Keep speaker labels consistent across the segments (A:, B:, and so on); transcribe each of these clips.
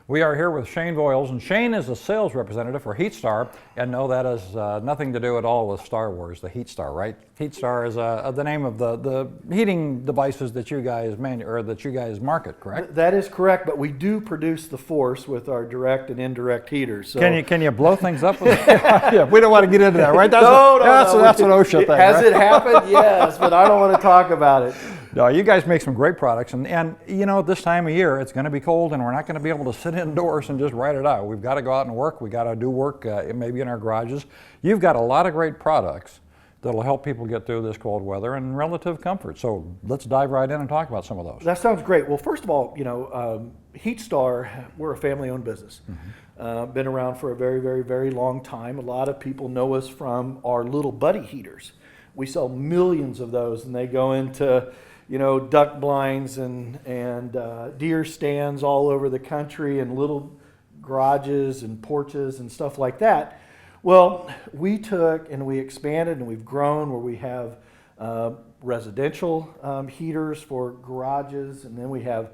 A: We are here with Shane Voiles, and Shane is a sales representative for HeatStar, and no, that has nothing to do at all with Star Wars, the HeatStar, right? HeatStar is the name of the heating devices that you guys market, correct?
B: That is correct, but we do produce the force with our direct and indirect heaters. So.
A: Can you blow things up with yeah, we don't want to get into that, right? That's
B: that's
A: an OSHA thing,
B: Has
A: right?
B: it happened? Yes, but I don't want to talk about it.
A: No, you guys make some great products, and you know, this time of year it's going to be cold, and we're not going to be able to sit indoors and just ride it out. We've got to go out and work. We got to do work maybe in our garages. You've got a lot of great products that'll help people get through this cold weather and relative comfort. So let's dive right in and talk about some of those.
B: That sounds great. Well, first of all, you know, HeatStar, we're a family-owned business. Mm-hmm. Been around for a very, very, very long time. A lot of people know us from our little buddy heaters. We sell millions of those, and they go into, you know, duck blinds and deer stands all over the country, and little garages and porches and stuff like that. Well, we took and we expanded and we've grown where we have residential heaters for garages, and then we have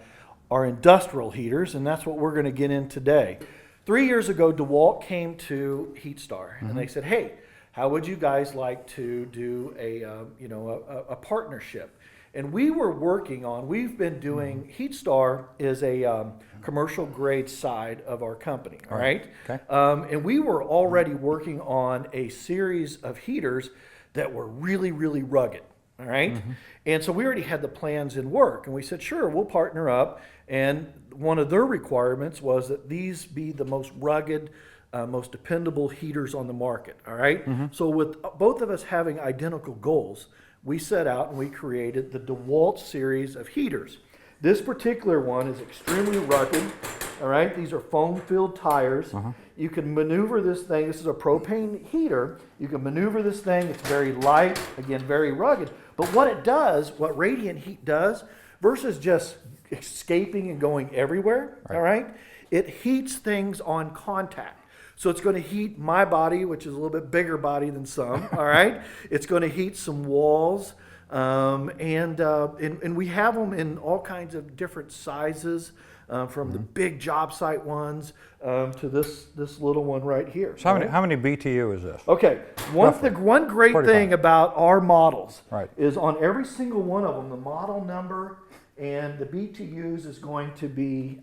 B: our industrial heaters, and that's what we're going to get in today. 3 years ago, DeWalt came to HeatStar, mm-hmm. and they said, "Hey, how would you guys like to do a partnership?" And we were working on, we've been doing, HeatStar is a commercial grade side of our company, all right?
A: Okay.
B: And we were already working on a series of heaters that were really, really rugged, all right? Mm-hmm. And so we already had the plans in work, and we said, sure, we'll partner up. And one of their requirements was that these be the most rugged, most dependable heaters on the market, all right? Mm-hmm. So with both of us having identical goals, we set out and we created the DeWalt Series of heaters. This particular one is extremely rugged, all right? These are foam-filled tires. Uh-huh. You can maneuver this thing. This is a propane heater. You can maneuver this thing. It's very light, again, very rugged. But what it does, what radiant heat does, versus just escaping and going everywhere, all right? It heats things on contact. So it's going to heat my body, which is a little bit bigger body than some, all right? It's going to heat some walls, and we have them in all kinds of different sizes, from the big job site ones to this little one right here.
A: So how many BTU is this?
B: Okay, one great 45. Thing about our models is on every single one of them, the model number and the BTUs is going to be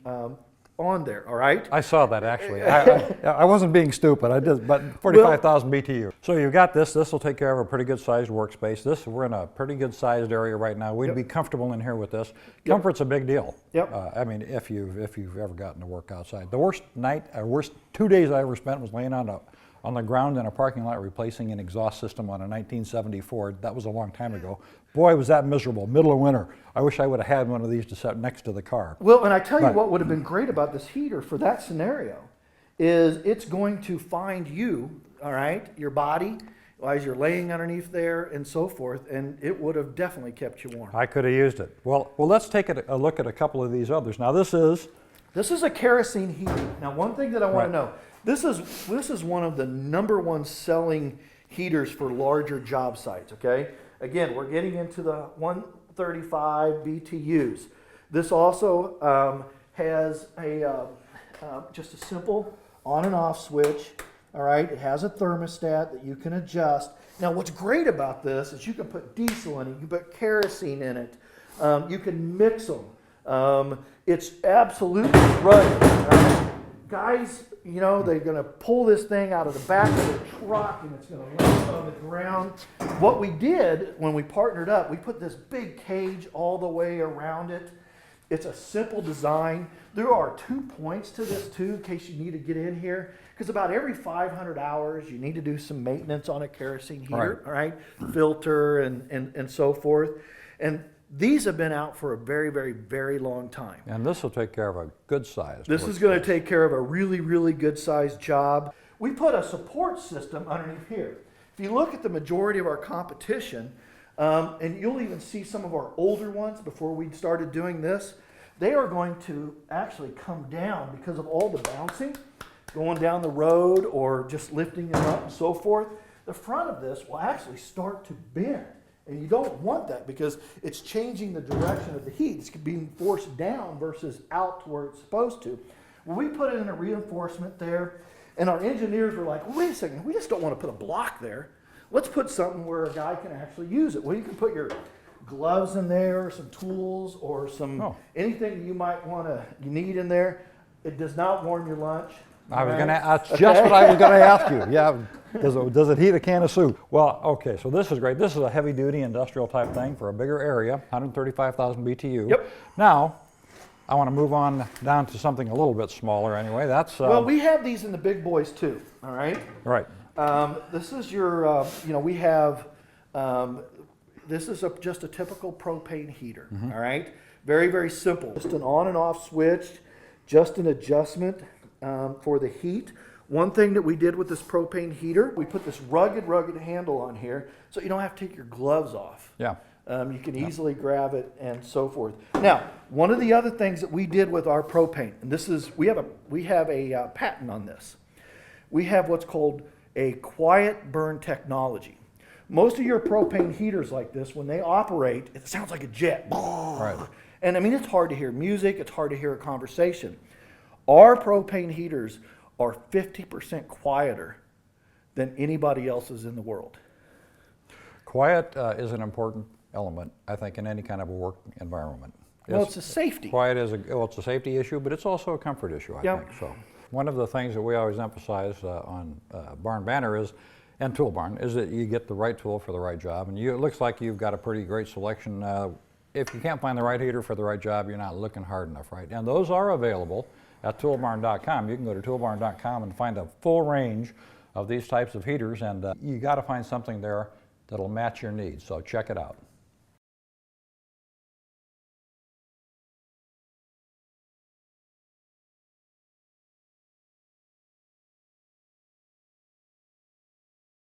B: on there, all right?
A: I saw that actually. I wasn't being stupid. I did, but 45,000 BTU. So you've got this. This will take care of a pretty good sized workspace. We're in a pretty good sized area right now. We'd be comfortable in here with this. Comfort's a big deal.
B: Yep.
A: I mean, if you've ever gotten to work outside. The worst 2 days I ever spent was laying on the ground in a parking lot replacing an exhaust system on a 1970 Ford. That was a long time ago. Boy, was that miserable, middle of winter. I wish I would have had one of these to set next to the car.
B: Well, and I tell you what would have been great about this heater for that scenario is it's going to find you, all right, your body, as you're laying underneath there and so forth, and it would have definitely kept you warm.
A: I could have used it. Well, let's take a look at a couple of these others. Now this is
B: a kerosene heater. Now one thing that I want to know, this is one of the #1 selling heaters for larger job sites, okay? Again, we're getting into the 135 BTUs. This also has just a simple on and off switch, all right? It has a thermostat that you can adjust. Now what's great about this is you can put diesel in it, you can put kerosene in it, you can mix them. It's absolutely rugged, right? Guys, you know, they're going to pull this thing out of the back of the truck and it's going to land on the ground. What we did when we partnered up, we put this big cage all the way around it. It's a simple design. There are 2 points to this too, in case you need to get in here, because about every 500 hours you need to do some maintenance on a kerosene heater, all right? Filter and so forth. And these have been out for a very, very, very long time.
A: And this will take care of a good size.
B: This is going to take care of a really, really good sized job. We put a support system underneath here. If you look at the majority of our competition, and you'll even see some of our older ones before we started doing this, they are going to actually come down because of all the bouncing, going down the road or just lifting them up and so forth. The front of this will actually start to bend. And you don't want that because it's changing the direction of the heat. It's being forced down versus out to where it's supposed to. Well, we put in a reinforcement there, and our engineers were like, wait a second, we just don't want to put a block there. Let's put something where a guy can actually use it. Well, you can put your gloves in there, some tools, or some anything you might you need in there. It does not warm your lunch.
A: That's just what I was gonna ask you. Yeah, does it heat a can of soup? Well, okay, so this is great. This is a heavy duty industrial type thing for a bigger area, 135,000 BTU.
B: Yep.
A: Now, I want to move on down to something a little bit smaller anyway. That's
B: well, we have these in the big boys too, all right?
A: Right.
B: This is your, we have, this is just a typical propane heater, all right? Very, very simple. Just an on and off switch, just an adjustment for the heat. One thing that we did with this propane heater, we put this rugged handle on here so you don't have to take your gloves off.
A: Yeah.
B: You can easily grab it and so forth. Now, one of the other things that we did with our propane, and this is, we have a patent on this. We have what's called a quiet burn technology. Most of your propane heaters like this, when they operate, it sounds like a jet.
A: Right.
B: And I mean, it's hard to hear music, it's hard to hear a conversation. Our propane heaters are 50% quieter than anybody else's in the world.
A: Quiet is an important element, I think, in any kind of a work environment.
B: Well, it's a safety.
A: Quiet is it's a safety issue, but it's also a comfort issue, I think. So, one of the things that we always emphasize on Barn Banner and Toolbarn is that you get the right tool for the right job, and it looks like you've got a pretty great selection. If you can't find the right heater for the right job, you're not looking hard enough, right? And those are available at toolbarn.com. You can go to toolbarn.com and find a full range of these types of heaters, and you got to find something there that'll match your needs. So check it out.